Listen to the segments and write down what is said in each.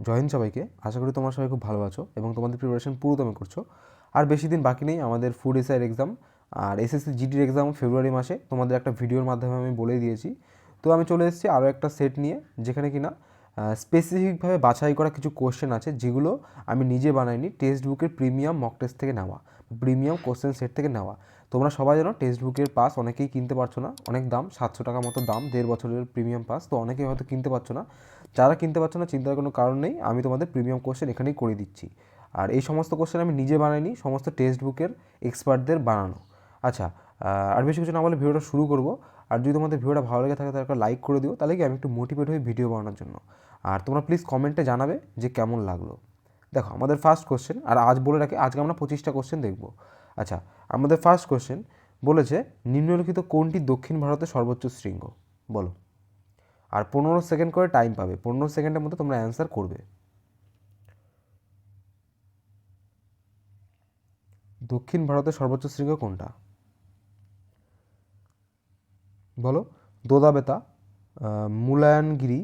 জয় হিন্দ সবাইকে। আশা করি তোমরা সবাই খুব ভালো আছো এবং তোমাদের প্রিপারেশন পুরোদমে করছো। আর বেশি দিন বাকি নেই আমাদের ফুড এসআইয়ের এক্সাম আর এসএসসি জিডির এক্সাম ফেব্রুয়ারি মাসে। তোমাদের একটা ভিডিওর মাধ্যমে আমি বলেই দিয়েছি। তো আমি চলে এসেছি আরও একটা সেট নিয়ে, যেখানে কিনা স্পেসিফিকভাবে বাছাই করা কিছু কোশ্চেন আছে, যেগুলো আমি নিজে বানাইনি, টেক্সট বুকের প্রিমিয়াম মক টেস্ট থেকে নেওয়া, প্রিমিয়াম কোশ্চেন সেট থেকে নেওয়া। তোমরা সবাই জানো টেক্সট বুকের পাস অনেকেই কিনতে পারছো না, অনেক দাম, 700 টাকা মতো দাম 1.5 বছরের প্রিমিয়াম পাস। তো অনেকেই হয়তো কিনতে পারছো না। যারা কিনতে পারছো না, চিন্তার কোনো কারণ নেই, আমি তোমাদের প্রিমিয়াম কোশ্চেন এখানেই করে দিচ্ছি। আর এই সমস্ত কোশ্চেন আমি নিজে বানাইনি, সমস্ত টেক্সট বুকের এক্সপার্টদের বানানো। আচ্ছা, আর বেশি কিছু না বলে ভিডিওটা শুরু করব। আর যদি তোমাদের ভিডিওটা ভালো লেগে থাকে তাহলে একটা লাইক করে দিও, তাহলে কি আমি একটু মোটিভেট হই ভিডিও বানানোর জন্য। আর তোমরা প্লিজ কমেন্টে জানাবে যে কেমন লাগলো। দেখো আমাদের ফার্স্ট কোশ্চেন, আর আজ বলে রাখি আজকে আমরা 25টা কোশ্চেন দেখব। আচ্ছা, আমাদের ফার্স্ট কোশ্চেন বলেছে, নিম্নলিখিত কোনটি দক্ষিণ ভারতের সর্বোচ্চ শৃঙ্গ? বলো। আর 15 সেকেন্ড করে টাইম পাবে, 15 সেকেন্ডের মধ্যে তোমরা অ্যান্সার করবে। দক্ষিণ ভারতের সর্বোচ্চ শৃঙ্গ কোনটা? বলো। দোদাবেতা, মুলায়নগিরি,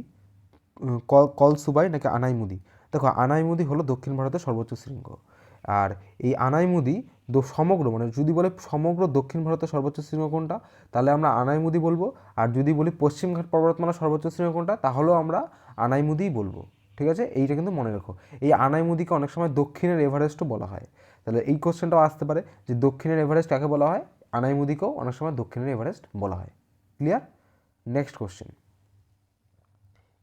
কলসুবাই নাকি আনাইমুদি? দেখো, আনাইমুদি হলো দক্ষিণ ভারতের সর্বোচ্চ শৃঙ্গ। আর এই আনাইমুদি সমগ্র, মানে যদি বলে সমগ্র দক্ষিণ ভারতের সর্বোচ্চ শৃঙ্গ কোনটা, তাহলে আমরা আনাইমুদি বলবো। আর যদি বলি পশ্চিমঘাট পর্বতমালার সর্বোচ্চ শৃঙ্গ কোনটা, তাহলেও আমরা আনাইমুদিই বলবো। ঠিক আছে, এইটা কিন্তু মনে রাখো। এই আনাইমুদিকে অনেক সময় দক্ষিণের এভারেস্টও বলা হয়। তাহলে এই কোশ্চেনটাও আসতে পারে যে দক্ষিণের এভারেস্ট কাকে বলা হয়। আনাইমুদিকেও অনেক সময় দক্ষিণের এভারেস্ট বলা হয়। ক্লিয়ার? নেক্সট কোশ্চেন,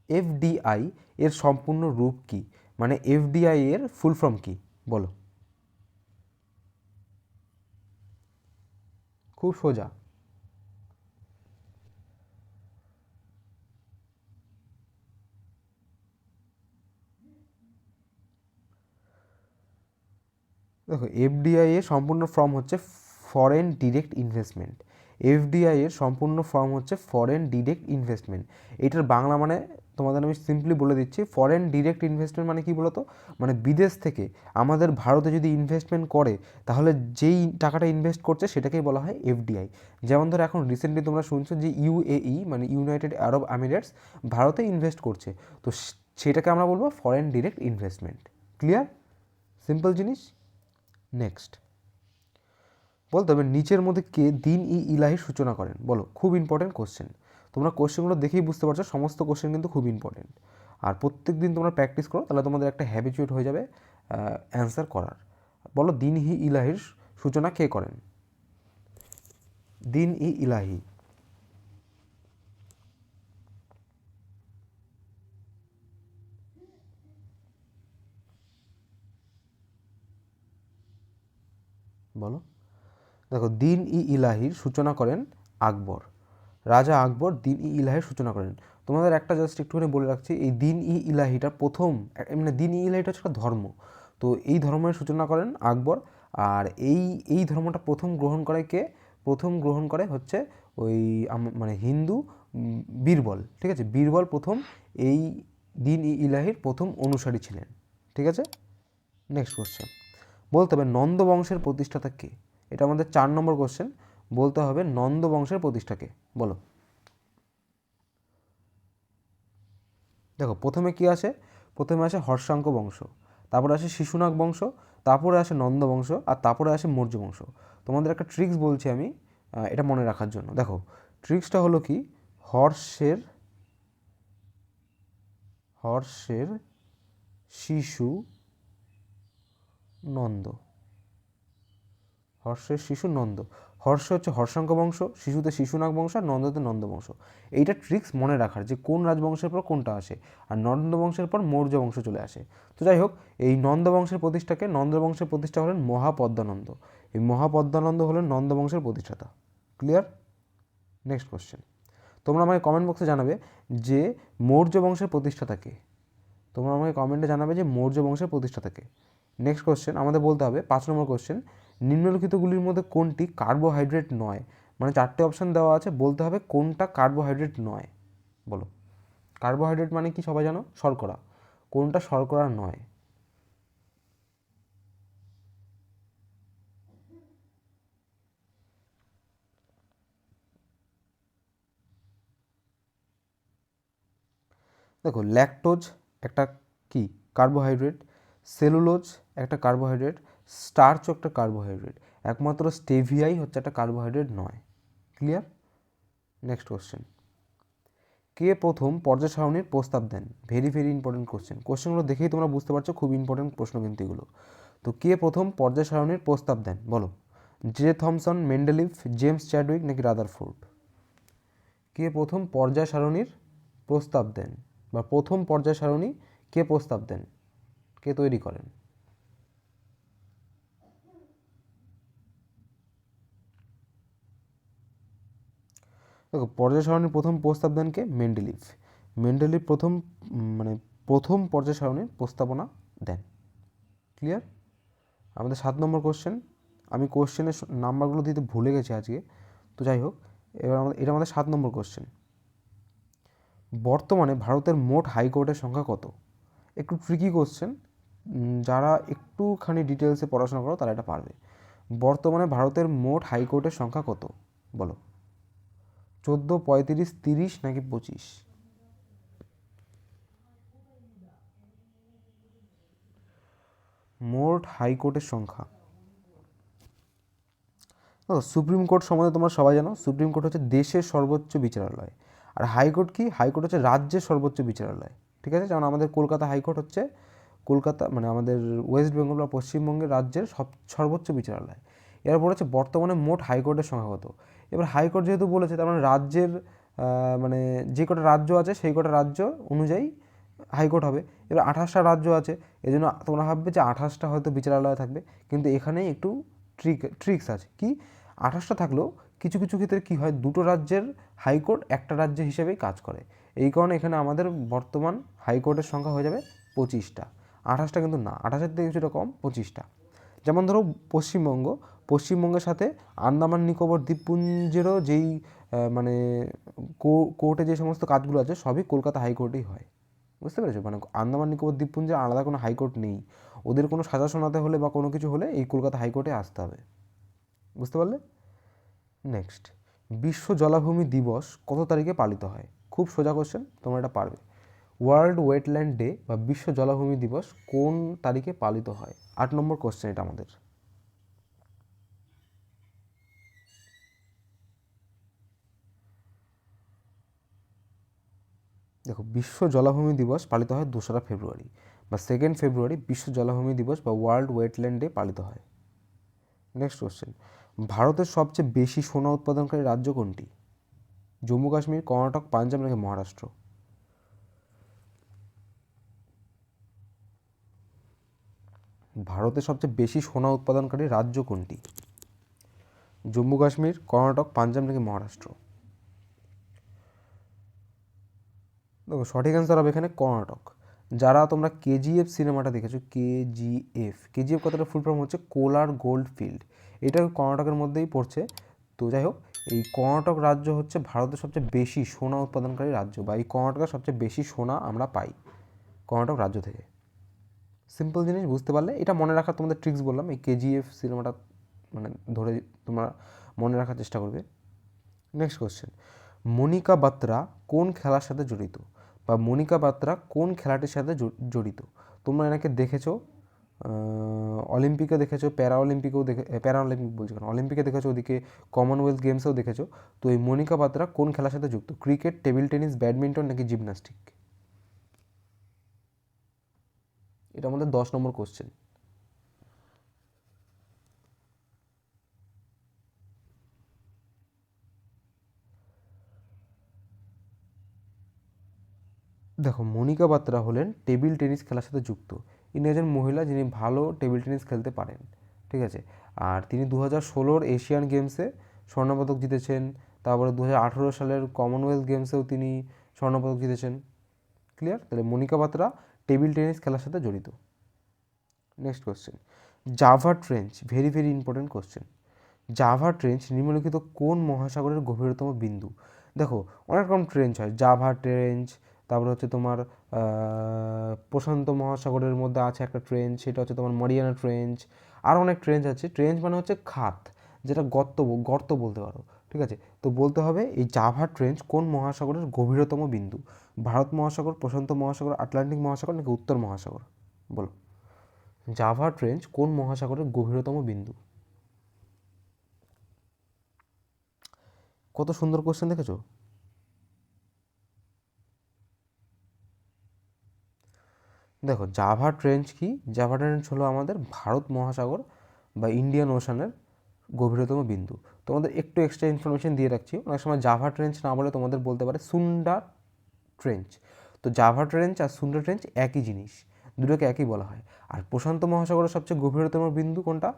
এফডিআই এর সম্পূর্ণ রূপ কি? মানে এফডিআই এর ফুল ফর্ম কি? বলো। খুব সোজা। দেখো, এফডিআই এর সম্পূর্ণ ফর্ম হচ্ছে ফরেন ডিরেক্ট ইনভেস্টমেন্ট। এফডিআই এর সম্পূর্ণ ফর্ম হচ্ছে ফরেন ডিরেক্ট ইনভেস্টমেন্ট। এটার বাংলা মানে তোমাদের আমি সিম্পলি বলে দিচ্ছি, ফরেন ডিরেক্ট ইনভেস্টমেন্ট মানে কি বলতো? মানে বিদেশ থেকে আমাদের ভারতে যদি ইনভেস্টমেন্ট করে, তাহলে যেই টাকাটা ইনভেস্ট করছে সেটাকেই বলা হয় এফডিআই। যেমন ধরো এখন রিসেন্টলি তোমরা শুনছো যে ইউএই মানে ইউনাইটেড আরব আমিরেটস ভারতে ইনভেস্ট করছে, তো সেটাকে আমরা বলবো foreign direct investment. Clear? Simple জিনিস। নেক্সট, বলতে হবে নিচের মধ্যে কে দিন ই ইলাহির সূচনা করেন? বলো। খুব ইম্পর্টেন্ট কোশ্চেন। তোমরা কোশ্চেনগুলো দেখেই বুঝতে পারছো সমস্ত কোশ্চেন কিন্তু খুব ইম্পর্টেন্ট। আর প্রত্যেক দিন তোমরা প্র্যাকটিস করো, তাহলে তোমাদের একটা হ্যাবিচুয়েট হয়ে যাবে অ্যান্সার করার। বলো, দিন ই ইলাহির সূচনা কে করেন? দিন ই ইলাহি। বলো। দেখো, দিন ই ইলাহির সূচনা করেন আকবর। রাজা আকবর দিন ই ইলাহির সূচনা করেন। তোমাদের একটা জাস্ট একটুখানি বলে রাখছি, এই দিন ই ইলাহিটা প্রথম, মানে দিন ই ইলাহিটা হচ্ছে একটা ধর্ম। তো এই ধর্মের সূচনা করেন আকবর। আর এই এই ধর্মটা প্রথম গ্রহণ করে কে? প্রথম গ্রহণ করে হচ্ছে ওই মানে হিন্দু বীরবল। ঠিক আছে, বীরবল প্রথম এই দিন ই ইলাহির প্রথম অনুসারী ছিলেন। ঠিক আছে। নেক্সট কোশ্চেন, বলতে হবে নন্দ বংশের প্রতিষ্ঠাতা কে? এটা আমাদের 4 নম্বর কোশ্চেন। বলতে হবে নন্দ বংশের প্রতিষ্ঠাকে। বলো। দেখো, প্রথমে কি আসে? প্রথমে আসে হর্ষাঙ্ক বংশ, তারপরে আসে শিশুনাগ বংশ, তারপরে আসে নন্দ বংশ, আর তারপরে আসে মৌর্য বংশ। তোমাদের একটা ট্রিক্স বলছি আমি, এটা মনে রাখার জন্য। দেখো, ট্রিক্সটা হলো কি, হর্ষের হর্ষের শিশু নন্দ, হর্ষের শিশু নন্দ। হর্ষ হচ্ছে হর্ষাঙ্ক বংশ, শিশুতে শিশুনাগ বংশ, আর নন্দতে নন্দ বংশ। এইটা ট্রিক্স মনে রাখার যে কোন রাজবংশের পর কোনটা আসে। আর নন্দ বংশের পর মৌর্য বংশ চলে আসে। তো যাই হোক, এই নন্দ বংশের প্রতিষ্ঠাকে, নন্দ বংশের প্রতিষ্ঠা হলেন মহাপদ্মানন্দ। এই মহাপদ্মানন্দ হলেন নন্দ বংশের প্রতিষ্ঠাতা। ক্লিয়ার? নেক্সট কোশ্চেন, তোমরা আমাকে কমেন্ট বক্সে জানাবে যে মৌর্য বংশের প্রতিষ্ঠাতা কে? তোমরা আমাকে কমেন্টে জানাবে যে মৌর্য বংশের প্রতিষ্ঠাতা কে। নেক্সট কোশ্চেন আমাদের বলতে হবে 5 নম্বর কোশ্চেন, নিম্নলিখিতগুলির মধ্যে কোনটি কার্বোহাইড্রেট নয়? মানে 4টে অপশান দেওয়া আছে, বলতে হবে কোনটা কার্বোহাইড্রেট নয়। বলো। কার্বোহাইড্রেট মানে কি সবাই জানো? শর্করা। কোনটা শর্করা নয়? দেখো, ল্যাকটোজ একটা কি কার্বোহাইড্রেট, সেলুলোজ একটা কার্বোহাইড্রেট, স্টার্চও একটা কার্বোহাইড্রেট, একমাত্র স্টেভিয়াই হচ্ছে একটা কার্বোহাইড্রেট নয়। ক্লিয়ার? নেক্সট কোশ্চেন, কে প্রথম পর্যায় সারণীর প্রস্তাব দেন? Very very important question. কোশ্চেনগুলো দেখেই তোমরা বুঝতে পারছো খুব ইম্পর্টেন্ট প্রশ্ন কিন্তু এগুলো। তো কে প্রথম পর্যায় সারণীর প্রস্তাব দেন বলো? J Thomson, Mendeleev, James Chadwick নাকি রাদারফোর্ড? কে প্রথম পর্যায় সারণীর প্রস্তাব দেন বা প্রথম পর্যায় সারণী কে প্রস্তাব দেন, কে তৈরি করেন? দেখো পর্যায় সারণীর প্রথম প্রস্তাব দেন কে? মেন্ডেলিভ। মেন্ডেলিভ প্রথম মানে প্রথম পর্যায় সারণীর প্রস্তাবনা দেন। ক্লিয়ার? আমাদের 7 নম্বর কোশ্চেন, আমি কোশ্চেনের নাম্বারগুলো দিতে ভুলে গেছি আজকে, তো যাই হোক, এবার এটা আমাদের 7 নম্বর কোশ্চেন। বর্তমানে ভারতের মোট হাইকোর্টের সংখ্যা কত? একটু ট্রিকি কোশ্চেন, যারা একটুখানি ডিটেলসে পড়াশোনা করো তারা এটা পারবে। বর্তমানে ভারতের মোট হাইকোর্টের সংখ্যা কত বলো? 14, 35, 30 নাকি 25? মোট হাইকোর্টের সংখ্যা। সুপ্রিম কোর্ট সম্বন্ধে তোমরা সবাই জানো, সুপ্রিম কোর্ট হচ্ছে দেশের সর্বোচ্চ বিচারালয়। আর হাইকোর্ট কি? হাইকোর্ট হচ্ছে রাজ্যের সর্বোচ্চ বিচারালয়। ঠিক আছে? যেমন আমাদের কলকাতা হাইকোর্ট হচ্ছে কলকাতা মানে আমাদের ওয়েস্ট বেঙ্গল বা পশ্চিমবঙ্গের রাজ্যের সর্বোচ্চ বিচারালয়। এরপর হচ্ছে বর্তমানে মোট হাইকোর্টের সংখ্যা কত। এবার হাইকোর্ট যেহেতু বলেছে, তার মানে রাজ্যের মানে যে কটা রাজ্য আছে সেই কটা রাজ্য অনুযায়ী হাইকোর্ট হবে। এবার 28টা রাজ্য আছে, এই জন্য তোমরা ভাববে যে 28টা হয়তো বিচারালয় থাকবে, কিন্তু এখানেই একটু ট্রিক্স আছে। কি? 28টা থাকলেও কিছু কিছু ক্ষেত্রে কী হয়, দুটো রাজ্যের হাইকোর্ট একটা রাজ্য হিসেবেই কাজ করে। এই কারণে এখানে আমাদের বর্তমান হাইকোর্টের সংখ্যা হয়ে যাবে 25টা। 28টা কিন্তু না, 28-এর থেকে কিছুটা কম, 25টা। যেমন ধরো পশ্চিমবঙ্গের সাথে আন্দামান নিকোবর দ্বীপপুঞ্জেরও যেই মানে কোর্টে যে সমস্ত কাজগুলো আছে সবই কলকাতা হাইকোর্টেই হয়। বুঝতে পেরেছো? মানে আন্দামান নিকোবর দ্বীপপুঞ্জে আলাদা কোনো হাইকোর্ট নেই, ওদের কোনো সাজা শোনাতে হলে বা কোনো কিছু হলে এই কলকাতা হাইকোর্টে আসতে হবে। বুঝতে পারলে? নেক্সট, বিশ্ব জলাভূমি দিবস কত তারিখে পালিত হয়? খুব সোজা কোশ্চেন, তোমরা এটা পারবে। ওয়ার্ল্ড ওয়েটল্যান্ড ডে বা বিশ্ব জলাভূমি দিবস কোন তারিখে পালিত হয়? 8 নম্বর কোশ্চেন এটা আমাদের। দেখো, বিশ্ব জলাভূমি দিবস পালিত হয় 2রা ফেব্রুয়ারি বা 2nd ফেব্রুয়ারি বিশ্ব জলাভূমি দিবস বা ওয়ার্ল্ড ওয়েটল্যান্ড ডে পালিত হয়। নেক্সট কোশ্চেন, ভারতের সবচেয়ে বেশি সোনা উৎপাদনকারী রাজ্য কোনটি? জম্মু কাশ্মীর, কর্ণাটক, পাঞ্জাব নাকি মহারাষ্ট্র? ভারতের সবচেয়ে বেশি সোনা উৎপাদনকারী রাজ্য কোনটি? জম্মু কাশ্মীর, কর্ণাটক, পাঞ্জাব নাকি মহারাষ্ট্র? দেখো সঠিক অ্যান্সার হবে এখানে কর্ণাটক। যারা তোমরা কেজিএফ সিনেমাটা দেখেছো, কেজিএফ কথাটা ফুল ফর্ম হচ্ছে কোলার গোল্ড ফিল্ড, এটা কর্ণাটকের মধ্যেই পড়ছে। তো যাই হোক, এই কর্ণাটক রাজ্য হচ্ছে ভারতের সবচেয়ে বেশি সোনা উৎপাদনকারী রাজ্য, বা এই কর্ণাটকের সবচেয়ে বেশি সোনা আমরা পাই কর্ণাটক রাজ্য থেকে। সিম্পল জিনিস, বুঝতে পারলে? এটা মনে রাখার তোমাদের ট্রিক্স বললাম, এই কেজিএফ সিনেমাটা মানে ধরে তোমরা মনে রাখার চেষ্টা করবে। নেক্সট কোশ্চেন, মনিকা বাত্রা কোন খেলার সাথে জড়িত, বা মনিকা বাত্রা কোন খেলাটির সাথে জড়িত? তোমরা এনাকে দেখেছো অলিম্পিকে দেখেছো, প্যারা অলিম্পিক বলছি কেন, অলিম্পিকে দেখেছো, ওদিকে কমনওয়েলথ গেমসেও দেখেছো। তো এই মনিকা বাত্রা কোন খেলার সাথে যুক্ত? ক্রিকেট, টেবিল টেনিস, ব্যাডমিন্টন নাকি জিমন্যাস্টিক? এটা আমাদের 10 নম্বর কোশ্চেন। দেখো, মনিকা বাত্রা হলেন টেবিল টেনিস খেলার সাথে যুক্ত। ইনি একজন মহিলা যিনি ভালো টেবিল টেনিস খেলতে পারেন। ঠিক আছে? আর তিনি 2016 এশিয়ান গেমসে স্বর্ণপদক জিতেছেন। তারপরে 2018 সালের কমনওয়েলথ গেমসেও তিনি স্বর্ণপদক জিতেছেন। ক্লিয়ার? তাহলে মনিকা বাত্রা টেবিল টেনিস খেলার সাথে জড়িত। Next question, Java trench, very very important question. Java trench নিম্নলিখিত কোন মহাসাগরের গভীরতম বিন্দু? দেখো অনেক রকম ট্রেঞ্চ হয়, জাভা ট্রেঞ্চ, তারপরে হচ্ছে তোমার প্রশান্ত মহাসাগরের মধ্যে আছে একটা ট্রেঞ্চ, সেটা হচ্ছে তোমার মারিয়ানা ট্রেঞ্চ। আর অনেক ট্রেঞ্চ আছে। ট্রেঞ্চ মানে হচ্ছে খাত, যেটা গর্ত বলতে পারো। ঠিক ঠিক আছে, তো বলতে হবে এই জাভা ট্রেঞ্চ কোন মহাসাগরের গভীরতম বিন্দু? ভারত মহাসাগর, প্রশান্ত মহাসাগর, আটলান্টিক মহাসাগর নাকি উত্তর মহাসাগর? বলো, জাভা ট্রেঞ্চ কোন মহাসাগরের গভীরতম বিন্দু? কত সুন্দর কোশ্চেন দেখেছো? দেখো জাভা ট্রেঞ্চ কি? জাভা ট্রেঞ্চ হলো আমাদের ভারত মহাসাগর বা ইন্ডিয়ান ওশানের গভীরতম বিন্দু। তোমাদের একটু এক্সট্রা ইনফরমেশন দিয়ে রাখছি, অনেক সময় জাভা ট্রেঞ্চ না বলে তোমাদের বলতে পারে সুন্ডা ট্রেঞ্চ। তো জাভা ট্রেঞ্চ আর সুন্ডা ট্রেঞ্চ একই জিনিস, দুটোকে একই বলা হয়। আর প্রশান্ত মহাসাগরের সবচেয়ে গভীরতম বিন্দু কোনটা?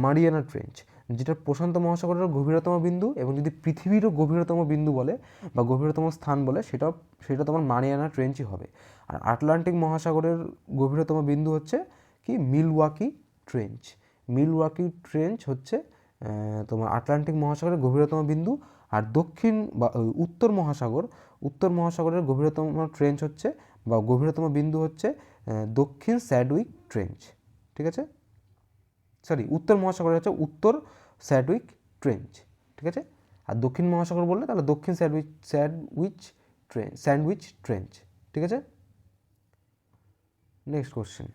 মারিয়ানা ট্রেঞ্চ, যেটা প্রশান্ত মহাসাগরের গভীরতম বিন্দু। এবং যদি পৃথিবীরও গভীরতম বিন্দু বলে বা গভীরতম স্থান বলে, সেটা তোমার মারিয়ানা ট্রেঞ্চই হবে। আর আটলান্টিক মহাসাগরের গভীরতম বিন্দু হচ্ছে কি? Milwaukee trench. মিলওয়াকি ট্রেঞ্চ হচ্ছে তোমার আটলান্টিক মহাসাগরের গভীরতম বিন্দু। আর দক্ষিণ বা উত্তর মহাসাগরের গভীরতম ট্রেঞ্চ হচ্ছে বা গভীরতম বিন্দু হচ্ছে দক্ষিণ স্যাডউইক ট্রেঞ্চ। ঠিক আছে, সরি, উত্তর মহাসাগর হচ্ছে উত্তর স্যাডউইক ট্রেঞ্চ। ঠিক আছে, আর দক্ষিণ মহাসাগর বললে তাহলে দক্ষিণ স্যান্ডউইচ ট্রেঞ্চ। ঠিক আছে, নেক্সট কোশ্চেন।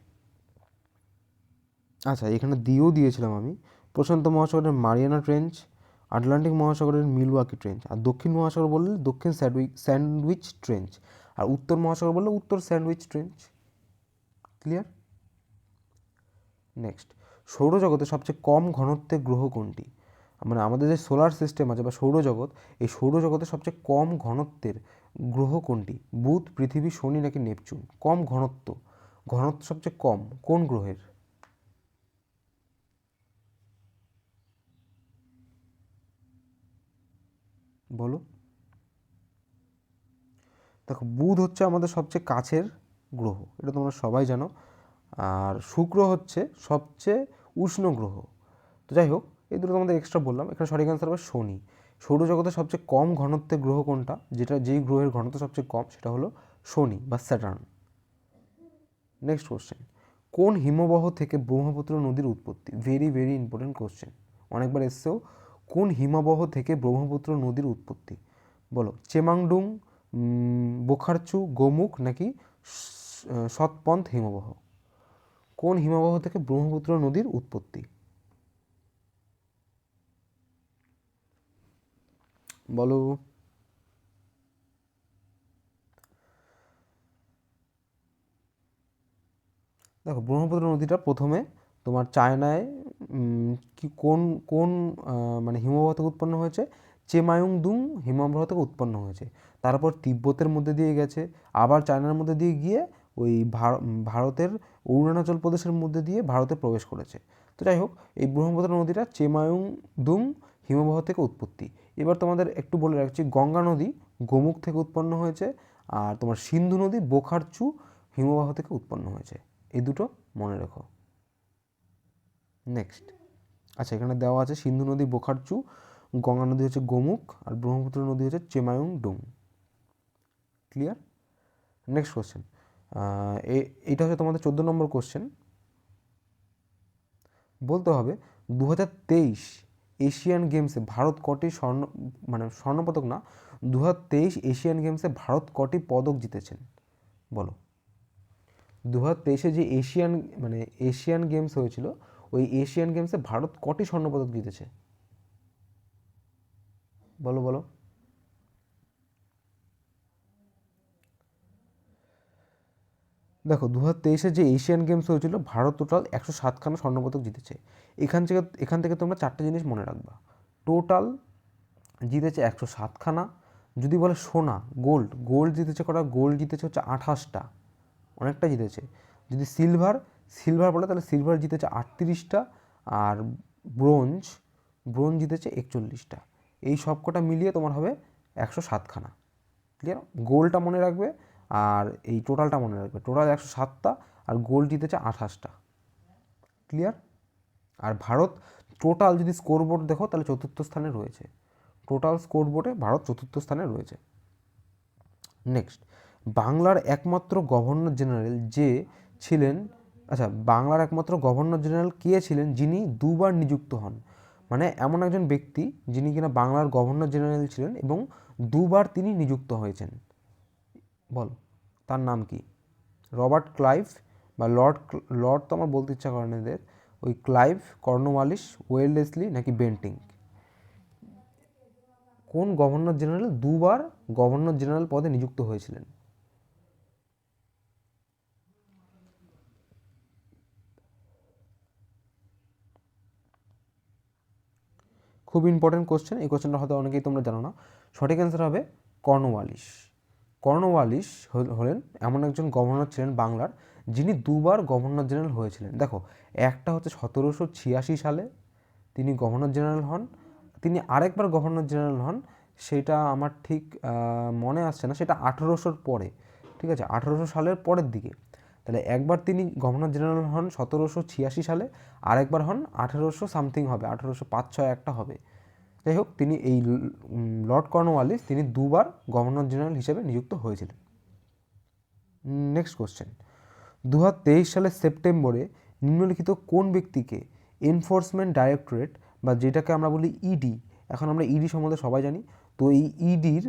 আচ্ছা, এখানে দিয়েও দিয়েছিলাম আমি, প্রশান্ত মহাসাগরের মারিয়ানা ট্রেঞ্চ, আটলান্টিক মহাসাগরের মিলওয়াকি ট্রেঞ্চ, আর দক্ষিণ মহাসাগর বললে দক্ষিণ স্যান্ডউইচ ট্রেঞ্চ, আর উত্তর মহাসাগর বললে উত্তর স্যান্ডউইচ ট্রেঞ্চ। ক্লিয়ার? নেক্সট, সৌরজগতে সবচেয়ে কম ঘনত্বের গ্রহ কোনটি? মানে আমাদের যে সোলার সিস্টেম আছে বা সৌরজগৎ, এই সৌরজগতে সবচেয়ে কম ঘনত্বের গ্রহ কোনটি? বুধ, পৃথিবী, শনি নাকি নেপচুন? কম ঘনত্ব সবচেয়ে কম কোন গ্রহের? বলো। দেখো, বুধ হচ্ছে আমাদের সবচেয়ে কাছের গ্রহ, এটা তোমরা সবাই জানো। আর শুক্র হচ্ছে সবচেয়ে উষ্ণ গ্রহ। তো যাই হোক, এই দুটো তোমাদের এক্সট্রা বললাম। এখানে সঠিক অ্যান্সার হবে শনি। সৌরজগতের সবচেয়ে কম ঘনত্বের গ্রহ কোনটা? যেই গ্রহের ঘনত্ব সবচেয়ে কম সেটা হলো শনি বা স্যাটার্ন। নেক্সট কোশ্চেন, কোন হিমবাহ থেকে ব্রহ্মপুত্র নদীর উৎপত্তি? ভেরি ভেরি ইম্পর্টেন্ট কোশ্চেন, অনেকবার এসছেও। কোন হিমবাহ থেকে ব্রহ্মপুত্র নদীর উৎপত্তি? বলো, চেমাংডুং, বোখারচু, গোমুখ নাকি সৎপন্থ হিমবাহ? কোন হিমবাহ থেকে ব্রহ্মপুত্র নদীর উৎপত্তি? বলো। দেখো, ব্রহ্মপুত্র নদীটা প্রথমে তোমার চায়নায় কি কোন কোন মানে হিমবাহ থেকে উৎপন্ন হয়েছে? চেমায়ুংদুং হিমবাহ থেকে উৎপন্ন হয়েছে। তারপর তিব্বতের মধ্যে দিয়ে গেছে, আবার চায়নার মধ্যে দিয়ে গিয়ে ওই ভারতের অরুণাচল প্রদেশের মধ্যে দিয়ে ভারতে প্রবেশ করেছে। তো যাই হোক, এই ব্রহ্মপুত্র নদীটা চেমায়ুংদুং হিমবাহ থেকে উৎপত্তি। এবার তোমাদের একটু বলে রাখছি, গঙ্গা নদী গোমুখ থেকে উৎপন্ন হয়েছে, আর তোমার সিন্ধু নদী বোখারচু হিমবাহ থেকে উৎপন্ন হয়েছে। এই দুটো মনে রেখো। নেক্সট, আচ্ছা, এখানে দেওয়া আছে সিন্ধু নদী বোখারচু, গঙ্গা নদী হচ্ছে গোমুখ, আর ব্রহ্মপুত্র নদী হচ্ছে চেমায়ুং ডুং। ক্লিয়ার? নেক্সট কোশ্চেন, এইটা হচ্ছে তোমাদের 14 নম্বর কোশ্চেন। বলতে হবে 2023 এশিয়ান গেমসে ভারত কটি স্বর্ণপদক না, 2023 এশিয়ান গেমসে ভারত কটি পদক জিতেছেন? বলো। 2023 যে এশিয়ান গেমস হয়েছিল, ওই এশিয়ান গেমসে ভারত কটি স্বর্ণপদক জিতেছে? বলো বলো। দেখো, 2023 যে এশিয়ান গেমস হয়েছিল, ভারত টোটাল 107খানা স্বর্ণপদক জিতেছে। এখান থেকে তোমরা চারটে জিনিস মনে রাখবা। টোটাল জিতেছে 107খানা। যদি বলে সোনা, গোল্ড জিতেছে কটা? গোল্ড জিতেছে হচ্ছে 28টা, অনেকটা জিতেছে। যদি সিলভার বলে, তাহলে সিলভার জিতেছে 38টা। আর ব্রোঞ্জ জিতেছে 41টা। এই সব কটা মিলিয়ে তোমার হবে 107খানা। ক্লিয়ার? গোল্ডটা মনে রাখবে আর এই টোটালটা মনে রাখবে। টোটাল 107টা আর গোল্ড জিতেছে 28টা। ক্লিয়ার? আর ভারত টোটাল যদি স্কোরবোর্ড দেখো তাহলে 4র্থ স্থানে রয়েছে। টোটাল স্কোরবোর্ডে ভারত 4র্থ স্থানে রয়েছে। নেক্সট, বাংলার একমাত্র গভর্নর জেনারেল যে ছিলেন, আচ্ছা, বাংলার একমাত্র গভর্নর জেনারেল কে ছিলেন যিনি দুবার নিযুক্ত হন? মানে এমন একজন ব্যক্তি যিনি কিনা বাংলার গভর্নর জেনারেল ছিলেন এবং দুবার তিনি নিযুক্ত হয়েছেন। বল তার নাম কি? রবার্ট ক্লাইভ বা লর্ড, লর্ড তো আমার বলতে ইচ্ছা করে না এদের, ওই ক্লাইভ, কর্নওয়ালিস, ওয়েলেসলি নাকি বেন্টিং? কোন গভর্নর জেনারেল দুবার গভর্নর জেনারেল পদে নিযুক্ত হয়েছিলেন? খুব ইম্পর্টেন্ট কোশ্চেন, এই কোশ্চেনটা হয়তো অনেকেই তোমরা জানো না। সঠিক অ্যান্সার হবে কর্নওয়ালিস। কর্নওয়ালিস হলেন এমন একজন গভর্নর ছিলেন বাংলার, যিনি দুবার গভর্নর জেনারেল হয়েছিলেন। দেখো, একটা হচ্ছে 1786 সালে তিনি গভর্নর জেনারেল হন, তিনি আরেকবার গভর্নর জেনারেল হন, সেটা আমার ঠিক মনে আসছে না, সেটা 1800-র পরে, ঠিক আছে, 1800 সালের পরের দিকে। তাহলে একবার তিনি গভর্নর জেনারেল হন 1786 সালে, আরেকবার হন 1800 সামথিং হবে, 1805-6 একটা হবে। যাই হোক, তিনি এই লর্ড কর্নওয়ালিস তিনি দুবার গভর্নর জেনারেল হিসেবে নিযুক্ত হয়েছিলেন। নেক্সট কোশ্চেন, 2023 সালের সেপ্টেম্বরে নিম্নলিখিত কোন ব্যক্তিকে এনফোর্সমেন্ট ডাইরেক্টরেট বা যেটাকে আমরা বলি ইডি, এখন আমরা ইডি সম্বন্ধে সবাই জানি, তো এই ইডির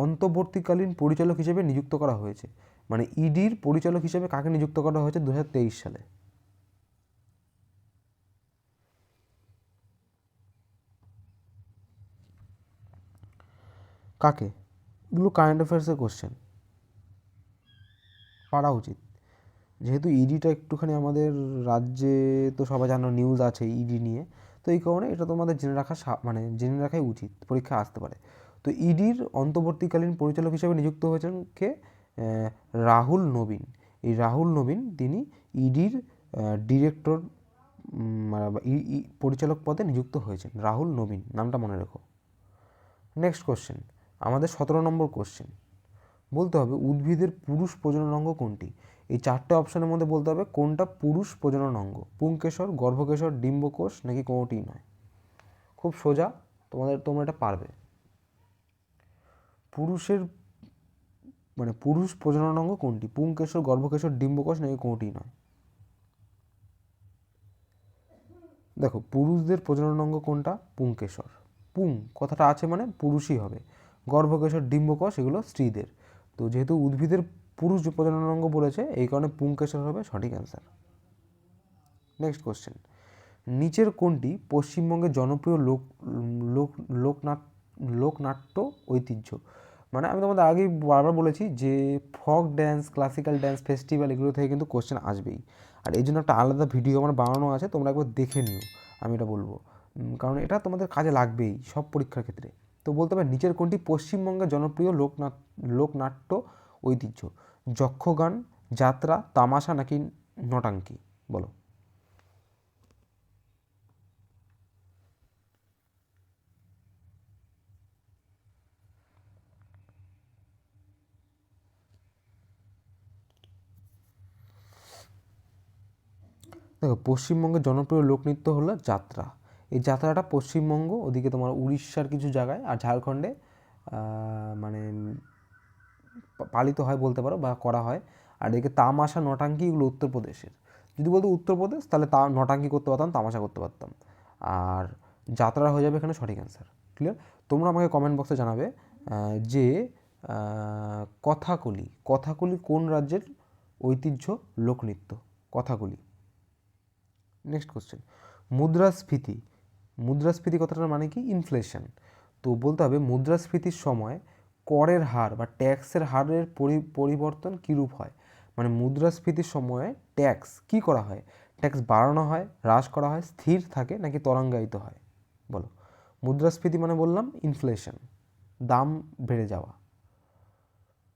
অন্তর্বর্তীকালীন পরিচালক হিসেবে নিযুক্ত করা হয়েছে? মানে ইডির পরিচালক হিসেবে কাকে নিযুক্ত করা হয়েছে 2023 সালে? কাকে? এগুলো কারেন্ট অ্যাফেয়ার্সের কোশ্চেন, পারা উচিত। যেহেতু ইডিটা একটুখানি আমাদের রাজ্যে তো সবাই জানো নিউজ আছে ইডি নিয়ে, তো এই কারণে এটা তোমাদের জেনে রাখা মানে জেনে রাখাই উচিত, পরীক্ষা আসতে পারে। তো ইডির অন্তর্বর্তীকালীন পরিচালক হিসেবে নিযুক্ত হয়েছেন কে? রাহুল নবীন। এই রাহুল নবীন তিনি ইডির ডিরেক্টর পরিচালক পদে নিযুক্ত হয়েছেন। রাহুল নবীন, নামটা মনে রেখো। নেক্সট কোশ্চেন, আমাদের 17 নম্বর কোশ্চেন, বলতে হবে উদ্ভিদের পুরুষ প্রজনন অঙ্গ কোনটি? এই চারটে অপশনের মধ্যে বলতে হবে কোনটা পুরুষ প্রজনন অঙ্গ, পুংকেশর, গর্ভকেশর, ডিম্বকোষ নাকি কোনোটিই নয়। খুব সোজা, তোমরা এটা পারবে। পুরুষের মানে পুরুষ প্রজনন অঙ্গ কোনটি? পুংকেশর, গর্ভকেশর, ডিম্বকোষ নাকি কোনোটিই নয়? দেখো, পুরুষদের প্রজনন অঙ্গ কোনটা? পুংকেশর। পুং কথাটা আছে মানে পুরুষই হবে। গর্ভকেশর, ডিম্বকোষ এগুলো স্ত্রীদের। তো যেহেতু উদ্ভিদের পুরুষ প্রজনন অঙ্গ বলেছে, এই কারণে পুংকেশর হবে সঠিক অ্যান্সার। নেক্সট কোশ্চেন, নিচের কোনটি পশ্চিমবঙ্গের জনপ্রিয় লোক লোকনাট্য ঐতিহ্য? মানে আমি তোমাদের আগেই বারবার বলেছি যে ফক ড্যান্স, ক্লাসিক্যাল ড্যান্স, ফেস্টিভ্যাল এগুলো থেকে কিন্তু কোশ্চেন আসবেই, আর এই জন্য একটা আলাদা ভিডিও আমার বানানো আছে, তোমরা একবার দেখে নিও, আমি এটা বলবো, কারণ এটা তোমাদের কাজে লাগবেই সব পরীক্ষার ক্ষেত্রে। তো বলতে হবে নিচের কোনটি পশ্চিমবঙ্গের জনপ্রিয় লোকনাট্য ঐতিহ্য? যক্ষগান, যাত্রা, তামাশা নাকি নটাঙ্কি? বলো। দেখো, পশ্চিমবঙ্গের জনপ্রিয় লোকনৃত্য হলো যাত্রা। এই যাত্রাটা পশ্চিমবঙ্গ, ওদিকে তোমার উড়িষ্যার কিছু জায়গায় আর ঝাড়খণ্ডে মানে পালিত হয় বলতে পারো বা করা হয়। আর এদিকে তামাশা, নটাঙ্কি এগুলো উত্তরপ্রদেশের। যদি বলতো উত্তরপ্রদেশ তাহলে নটাঙ্কি করতে পারতাম, তামাশা করতে পারতাম, আর যাত্রা হয়ে যাবে এখানে সঠিক অ্যান্সার। ক্লিয়ার? তোমরা আমাকে কমেন্ট বক্সে জানাবে যে কথাকলি, কথাকলি কোন রাজ্যের ঐতিহ্য লোকনৃত্য? কথাকলি। নেক্সট কোশ্চেন, মুদ্রাস্ফীতি, মুদ্রাস্ফীতি কথাটার মানে কি? ইনফ্লেশন। তো বলতে হবে মুদ্রাস্ফীতির সময় করের হার বা ট্যাক্সের হারের পরিবর্তন কীরূপ হয়? মানে মুদ্রাস্ফীতির সময়ে ট্যাক্স কী করা হয়? ট্যাক্স বাড়ানো হয়, হ্রাস করা হয়, স্থির থাকে নাকি ত্বরান্বিত হয়? বলো। মুদ্রাস্ফীতি মানে বললাম ইনফ্লেশন, দাম বেড়ে যাওয়া,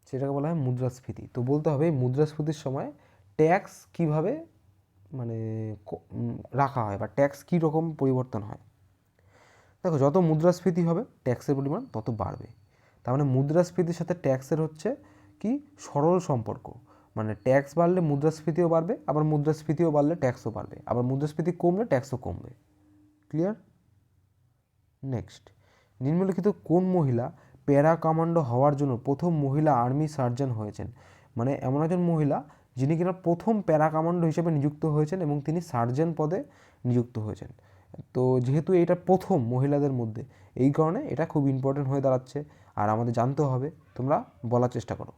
সেটাকে বলা হয় মুদ্রাস্ফীতি। তো বলতে হবে মুদ্রাস্ফীতির সময় ট্যাক্স কীভাবে মানে রাখা হয় বা ট্যাক্স কী রকম পরিবর্তন হয়? দেখো, যত মুদ্রাস্ফীতি হবে ট্যাক্সের পরিমাণ তত বাড়বে। তার মানে মুদ্রাস্ফীতির সাথে ট্যাক্সের হচ্ছে কি সরল সম্পর্ক, মানে ট্যাক্স বাড়লে মুদ্রাস্ফীতিও বাড়বে, আবার মুদ্রাস্ফীতিও বাড়লে ট্যাক্সও বাড়বে, আবার মুদ্রাস্ফীতি কমলে ট্যাক্সও কমবে। ক্লিয়ার? নেক্সট, নিম্নলিখিত কোন মহিলা প্যারা কমান্ডো হওয়ার জন্য প্রথম মহিলা আর্মি সার্জন হয়েছেন? মানে এমন একজন মহিলা যিনি কিনা প্রথম প্যারা কমান্ডো হিসেবে নিযুক্ত হয়েছেন এবং তিনি সার্জন পদে নিযুক্ত হয়েছেন। তো যেহেতু এটা প্রথম মহিলাদের মধ্যে, এই কারণে এটা খুব ইম্পর্টেন্ট হয়ে দাঁড়াচ্ছে। আর আমাদের জানতে হবে, তোমরা বলার চেষ্টা করো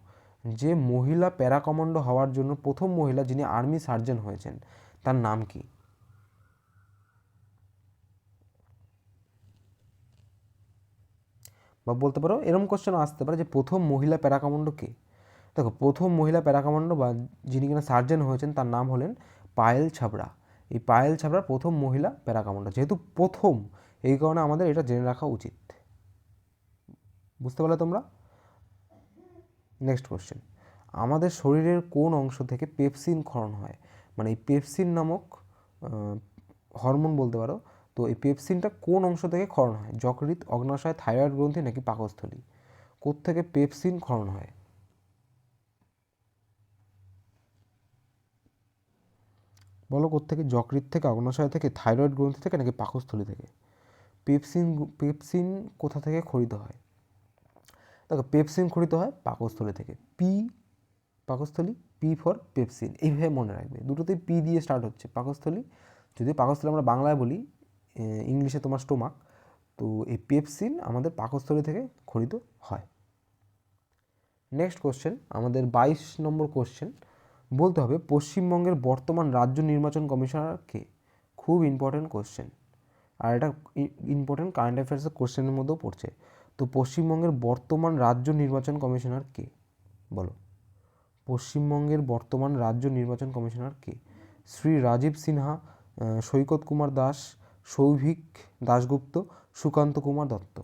যে মহিলা প্যারা কমান্ডো হওয়ার জন্য প্রথম মহিলা যিনি আর্মি সার্জন হয়েছেন তার নাম কি? বা বলতে পারো এরকম কোশ্চেন আসতে পারে যে প্রথম মহিলা প্যারা কমান্ডো কে? দেখো, প্রথম মহিলা প্যারা কমান্ডো বা যিনি কিনা সার্জন হয়েছেন তার নাম হলেন পায়েল ছাবড়া। এই পায়েল ছাবড়া প্রথম মহিলা প্যারা কমান্ডো, যেহেতু প্রথম এই কারণে আমাদের এটা জেনে রাখা উচিত। বুঝতে পারলে তোমরা? নেক্সট কোশ্চেন, আমাদের শরীরের কোন অংশ থেকে পেপসিন ক্ষরণ হয়? মানে এই পেপসিন নামক হরমোন বলতে পারো। তো এই পেপসিনটা কোন অংশ থেকে ক্ষরণ হয়? যকৃৎ, অগ্নাশয়, থাইরয়েড গ্রন্থি নাকি পাকস্থলী? কোত্থেকে পেপসিন ক্ষরণ হয়? বলো কোত্থেকে? যকৃৎ থেকে, অগ্নাশয় থেকে, থাইরয়েড গ্রন্থি থেকে নাকি পাকস্থলী থেকে? পেপসিন পেপসিন কোথা থেকে ক্ষরিত হয়? দেখো, পেপসিন ক্ষরিত হয় পাকস্থলী থেকে। পি পাকস্থলী, পি ফর পেপসিন, এইভাবে মনে রাখবে। দুটোতেই পি দিয়ে স্টার্ট হচ্ছে। পাকস্থলী, যদি পাকস্থলী আমরা বাংলায় বলি, ইংলিশে তোমার স্টোমাক। তো এই পেপসিন আমাদের পাকস্থলী থেকে ক্ষরিত হয়। নেক্সট কোশ্চেন, আমাদের 22 নম্বর কোশ্চেন, বলতে হবে পশ্চিমবঙ্গের বর্তমান রাজ্য নির্বাচন কমিশনার কে? খুব ইম্পর্টেন্ট কোশ্চেন, আর এটা ইম্পর্টেন্ট কারেন্ট অ্যাফেয়ার্সের কোশ্চেনের মধ্যেও পড়ছে। তো পশ্চিমবঙ্গের বর্তমান রাজ্য নির্বাচন কমিশনার কে? বলো, পশ্চিমবঙ্গের বর্তমান রাজ্য নির্বাচন কমিশনার কে? শ্রী রাজীব সিনহা, সৈকত কুমার দাস, সৌভিক দাশগুপ্ত, সুকান্ত কুমার দত্ত?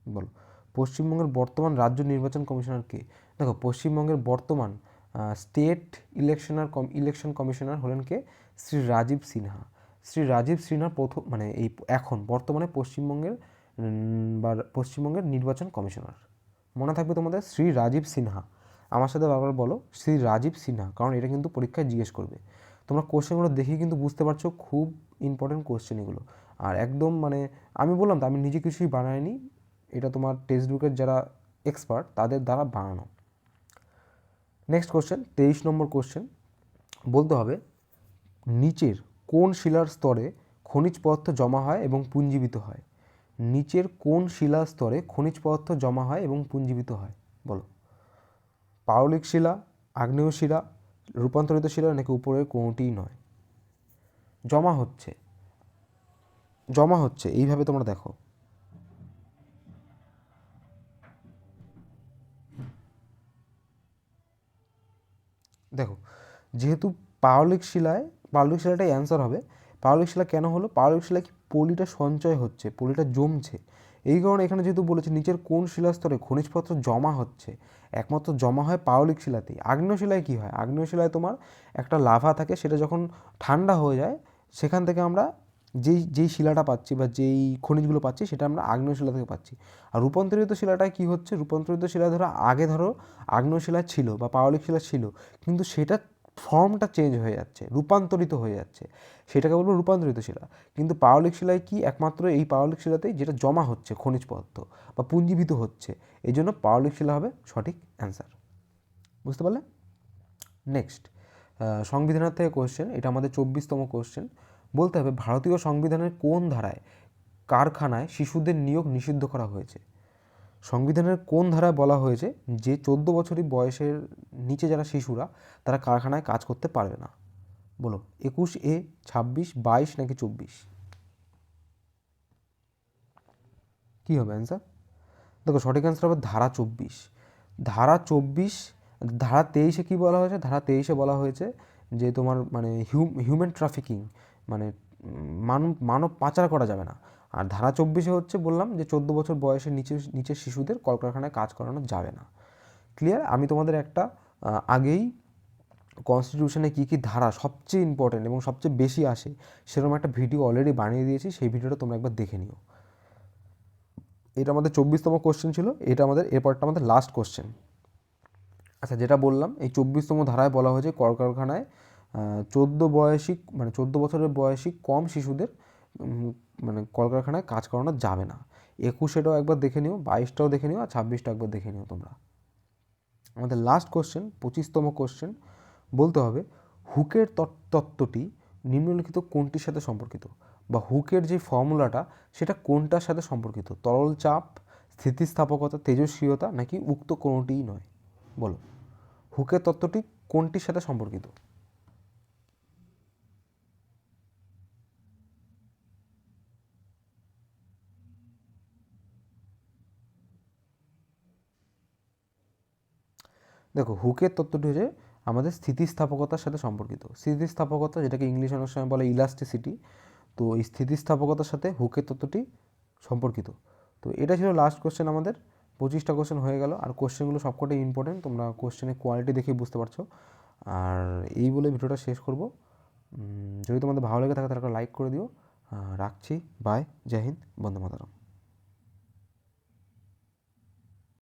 বলো, পশ্চিমবঙ্গের বর্তমান রাজ্য নির্বাচন কমিশনার কে? দেখো, পশ্চিমবঙ্গের বর্তমান স্টেট ইলেকশন কমিশনার হলেন কে? শ্রী রাজীব সিনহা। শ্রী রাজীব সিনহা প্রথম, মানে এই এখন বর্তমানে পশ্চিমবঙ্গের নির্বাচন কমিশনার। মনে থাকবে তোমাদের, শ্রী রাজীব সিনহা। আমার সাথে বারবার বলো, শ্রী রাজীব সিনহা, কারণ এটা কিন্তু পরীক্ষায় জিজ্ঞেস করবে। তোমরা কোশ্চেনগুলো দেখে কিন্তু বুঝতে পারছো খুব ইম্পর্টেন্ট কোশ্চেন এগুলো। আর একদম মানে আমি বললাম তো, আমি নিজে কিছুই বানাইনি, এটা তোমার টেক্সট বুকের যারা এক্সপার্ট তাদের দ্বারা বানানো। নেক্সট কোশ্চেন, 23 নম্বর কোশ্চেন, বলতে হবে নিচের কোন শিলার স্তরে খনিজ পদার্থ জমা হয় এবং পুঞ্জীবিত হয়? নিচের কোন শিলার স্তরে খনিজ পদার্থ জমা হয় এবং পুঞ্জীবিত হয়? বলো, পাললিক শিলা, আগ্নেয় শিলা, রূপান্তরিত শিলা নাকি উপরের কোনোটিই নয়? জমা হচ্ছে, জমা হচ্ছে এইভাবে তোমরা দেখো। দেখো, যেহেতু পাললিক শিলাটাই অ্যান্সার হবে। পাললিক শিলা কেন হলো? পাললিক শিলা কি, পলিটা সঞ্চয় হচ্ছে, পলিটা জমছে, এই কারণে এখানে যেহেতু বলেছে নিচের কোন শিলাস্তরে খনিজ পদার্থ জমা হচ্ছে, একমাত্র জমা হয় পাললিক শিলাতেই। আগ্নেয় শিলায় কী হয়? আগ্নেয় শিলায় তোমার একটা লাভা থাকে, সেটা যখন ঠান্ডা হয়ে যায় সেখান থেকে আমরা যেই যেই শিলাটা পাচ্ছি বা যেই খনিজগুলো পাচ্ছি সেটা আমরা আগ্নেয় শিলা থেকে পাচ্ছি। আর রূপান্তরিত শিলাটায় কী হচ্ছে? রূপান্তরিত শিলা ধরো আগ্নেয় শিলা ছিল বা পাললিক শিলা ছিল, কিন্তু সেটা ফর্মটা চেঞ্জ হয়ে যাচ্ছে, রূপান্তরিত হয়ে যাচ্ছে, সেটাকে বলবো রূপান্তরিত শিলা। কিন্তু পাললিক শিলায় কি, একমাত্র এই পাললিক শিলাতেই যেটা জমা হচ্ছে খনিজ পদার্থ বা পুঞ্জীভূত হচ্ছে, এই জন্য পাললিক শিলা হবে সঠিক অ্যান্সার। বুঝতে পারলে? নেক্সট, সংবিধানের থেকে কোশ্চেন, এটা আমাদের 24তম কোশ্চেন। বলতে হবে ভারতীয় সংবিধানের কোন ধারায় কারখানায় শিশুদের নিয়োগ নিষিদ্ধ করা হয়েছে? সংবিধানের কোন ধারায় বলা হয়েছে যে 14 বছরই বয়সের নিচে যারা শিশুরা তারা কারখানায় কাজ করতে পারবে না? বলো, 21A, 26, 22 নাকি 24? কী হবে অ্যান্সার? দেখো, সঠিক অ্যান্সার হবে ধারা 24। ধারা 24। ধারা 23-এ কী বলা হয়েছে? ধারা 23-এ বলা হয়েছে যে তোমার মানে হিউম্যান ট্রাফিকিং, মানে মানব পাচার করা যাবে না। আর ধারা 24-এ হচ্ছে বললাম যে 14 বছর বয়সের নিচের শিশুদের কলকারখানায় কাজ করানো যাবে না। ক্লিয়ার? আমি তোমাদের একটা আগেই কনস্টিটিউশনে কী কী ধারা সবচেয়ে ইম্পর্টেন্ট এবং সবচেয়ে বেশি আসে সেরকম একটা ভিডিও অলরেডি বানিয়ে দিয়েছি, সেই ভিডিওটা তোমরা একবার দেখে নিও। এটা আমাদের 24তম কোশ্চেন ছিল, এটা আমাদের এরপরটা আমাদের লাস্ট কোশ্চেন। আচ্ছা, যেটা বললাম এই 24তম ধারায় বলা হয়েছে কলকারখানায় 14 বছরের বয়সী কম শিশুদের মানে কলকারখানায় কাজ করানো যাবে না। 21-এটাও একবার দেখে নিও, 22টাও দেখে নিও, আর 26টা একবার দেখে নিও তোমরা। আমাদের লাস্ট কোশ্চেন, 25তম কোশ্চেন, বলতে হবে হুকের তত্ত্বটি নিম্নলিখিত কোনটির সাথে সম্পর্কিত, বা হুকের যে ফর্মুলাটা সেটা কোনটার সাথে সম্পর্কিত? তরল চাপ, স্থিতিস্থাপকতা, তেজস্ক্রিয়তা, নাকি উক্ত কোনোটিই নয়? বলো, হুকের তত্ত্বটি কোনটির সাথে সম্পর্কিত? দেখো, হুকের তত্ত্বটি হচ্ছে আমাদের স্থিতিস্থাপকতার সাথে সম্পর্কিত। স্থিতিস্থাপকতা, যেটাকে ইংলিশে অনেক সময় বলে ইলাস্টিসিটি, তো এই স্থিতিস্থাপকতার সাথে হুকের তত্ত্বটি সম্পর্কিত। তো এটা ছিল লাস্ট কোশ্চেন আমাদের। 25টা কোশ্চেন হয়ে গেল, আর কোশ্চেনগুলো সবকটাই ইম্পর্টেন্ট, তোমরা কোশ্চেনের কোয়ালিটি দেখেই বুঝতে পারছো। আর এই বলে ভিডিওটা শেষ করব। যদি তোমাদের ভালো লেগে থাকে তাহলে একটা লাইক করে দিও। রাখছি, বাই, জয় হিন্দ, বন্দে মাতরম।